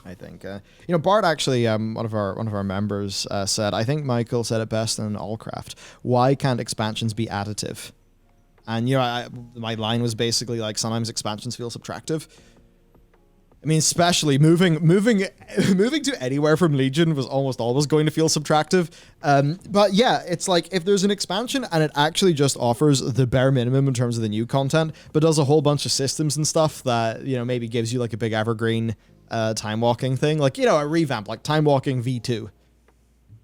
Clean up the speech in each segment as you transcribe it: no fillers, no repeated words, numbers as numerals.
I think. Bart actually, one of our members said, I think Michael said it best in Allcraft. Why can't expansions be additive? And my line was basically like, sometimes expansions feel subtractive. I mean, especially moving to anywhere from Legion was almost always going to feel subtractive. But yeah, it's like if there's an expansion and it actually just offers the bare minimum in terms of the new content, but does a whole bunch of systems and stuff that, maybe gives you like a big evergreen time walking thing, like, a revamp, like time walking V2.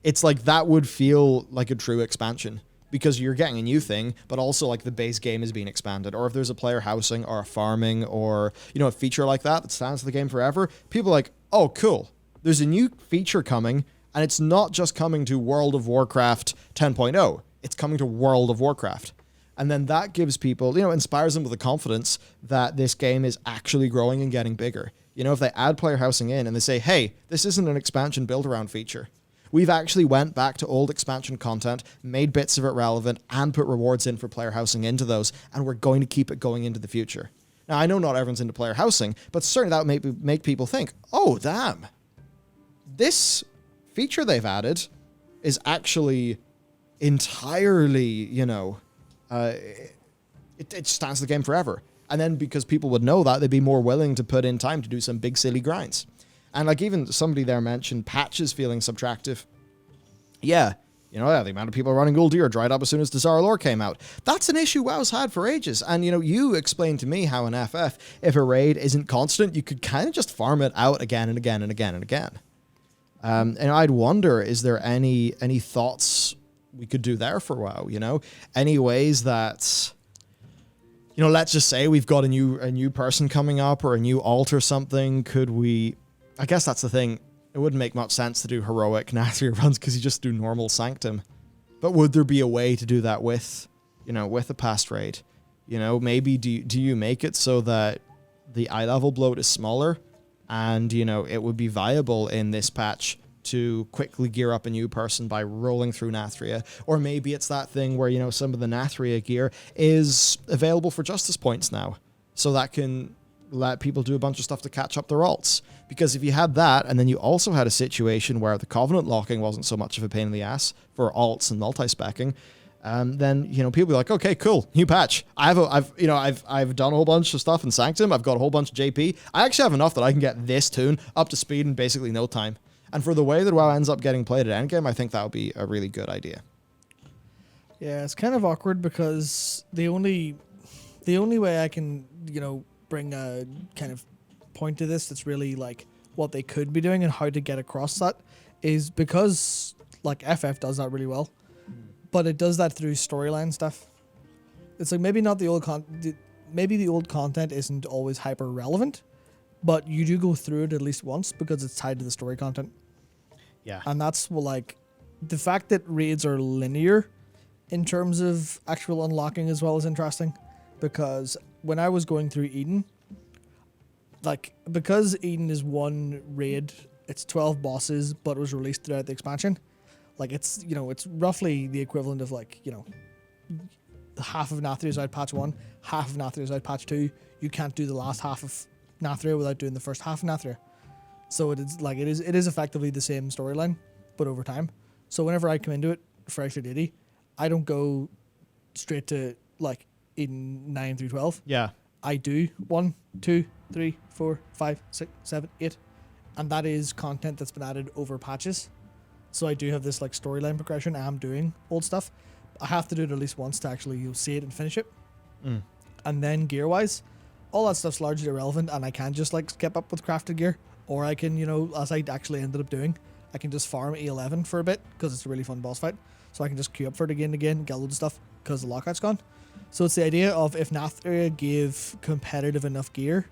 It's like that would feel like a true expansion. Because you're getting a new thing, but also like the base game is being expanded. Or if there's a player housing or a farming or, a feature like that stands to the game forever, people are like, oh, cool. There's a new feature coming, and it's not just coming to World of Warcraft 10.0. It's coming to World of Warcraft. And then that gives people, inspires them with the confidence that this game is actually growing and getting bigger. If they add player housing in and they say, hey, this isn't an expansion built around feature. We've actually went back to old expansion content, made bits of it relevant, and put rewards in for player housing into those, and we're going to keep it going into the future. Now, I know not everyone's into player housing, but certainly that would make people think, oh, damn, this feature they've added is actually entirely, it stands the game forever. And then because people would know that, they'd be more willing to put in time to do some big, silly grinds. And like even somebody there mentioned patches feeling subtractive. Yeah, the amount of people running Uldir dried up as soon as the Zara lore came out. That's an issue WoW's had for ages. And, you explained to me how in FF, if a raid isn't constant, you could kind of just farm it out again and again and again and again. And I'd wonder, is there any thoughts we could do there for WoW, Any ways that... let's just say we've got a new person coming up or a new alt or something. Could we... I guess that's the thing. It wouldn't make much sense to do heroic Nathria runs because you just do normal Sanctum. But would there be a way to do that with a past raid? Maybe do you make it so that the eye level bloat is smaller and, it would be viable in this patch to quickly gear up a new person by rolling through Nathria? Or maybe it's that thing where, some of the Nathria gear is available for Justice points now. So that can let people do a bunch of stuff to catch up their alts. Because if you had that, and then you also had a situation where the Covenant locking wasn't so much of a pain in the ass for alts and multi-specking, then, people be like, okay, cool, new patch. I've done a whole bunch of stuff in Sanctum. I've got a whole bunch of JP. I actually have enough that I can get this tune up to speed in basically no time. And for the way that WoW ends up getting played at endgame, I think that would be a really good idea. Yeah, it's kind of awkward because the only way I can, bring a kind of point to this that's really like what they could be doing and how to get across that is because like FF does that really well, but it does that through storyline stuff. It's like maybe not the old maybe the old content isn't always hyper relevant, but you do go through it at least once because it's tied to the story content. Yeah. And that's like the fact that raids are linear in terms of actual unlocking as well is interesting, because when I was going through Eden, like, because Eden is one raid, it's 12 bosses, but it was released throughout the expansion. Like, it's, it's roughly the equivalent of, like, half of Nathria's out patch 1, half of Nathria's out patch 2. You can't do the last half of Nathria without doing the first half of Nathria. So it is effectively the same storyline, but over time. So whenever I come into it for extra deity, I don't go straight to, like, Eden 9 through 12. Yeah. I do 1, 2, 3, 4, 5, 6, 7, 8. And that is content that's been added over patches. So I do have this like storyline progression. I am doing old stuff. I have to do it at least once to actually see it and finish it. And then gear wise, all that stuff's largely irrelevant, and I can just like skip up with crafted gear, or I can, as I actually ended up doing, I can just farm E11 for a bit because it's a really fun boss fight. So I can just queue up for it again and again, get loads of stuff because the lockout's gone. So it's the idea of if Nathria gave competitive enough gear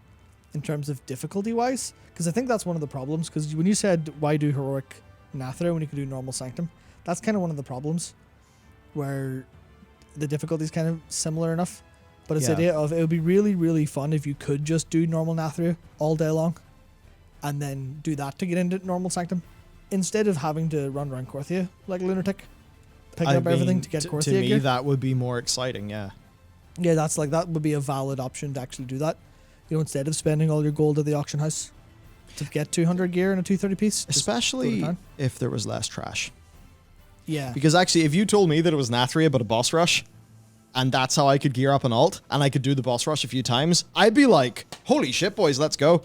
in terms of difficulty wise, because I think that's one of the problems, because when you said why do heroic Nathria when you can do normal Sanctum, that's kind of one of the problems where the difficulty is kind of similar enough. But it's the idea of it would be really, really fun if you could just do normal Nathria all day long and then do that to get into normal Sanctum instead of having to run around Korthia like a lunatic, picking up everything to get Korthia to me gear. That would be more exciting. Yeah that would be a valid option to actually do that, instead of spending all your gold at the auction house. to get 200 gear in a 230 piece. Just throw it Especially down. if there was less trash. Yeah. Because actually, if you told me that it was Nathria but a boss rush, and that's how I could gear up an alt, and I could do the boss rush a few times, I'd be like, holy shit, boys, let's go.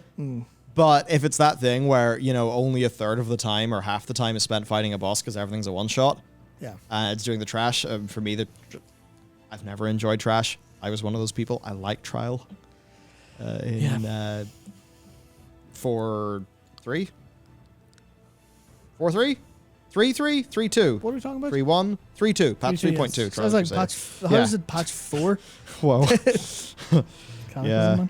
But if it's that thing where, you know, only a third of the time or half the time is spent fighting a boss because everything's a one-shot, Yeah. it's doing the trash. For me, I've never enjoyed trash. I was one of those people. I like trial. 4-3? 4-3? 3-3? 3-2. What are we talking about? 3-1? 3-2. Patch 3.2. Sounds like patch. How is it patch 4? Whoa. Cataclysm, Yeah. man.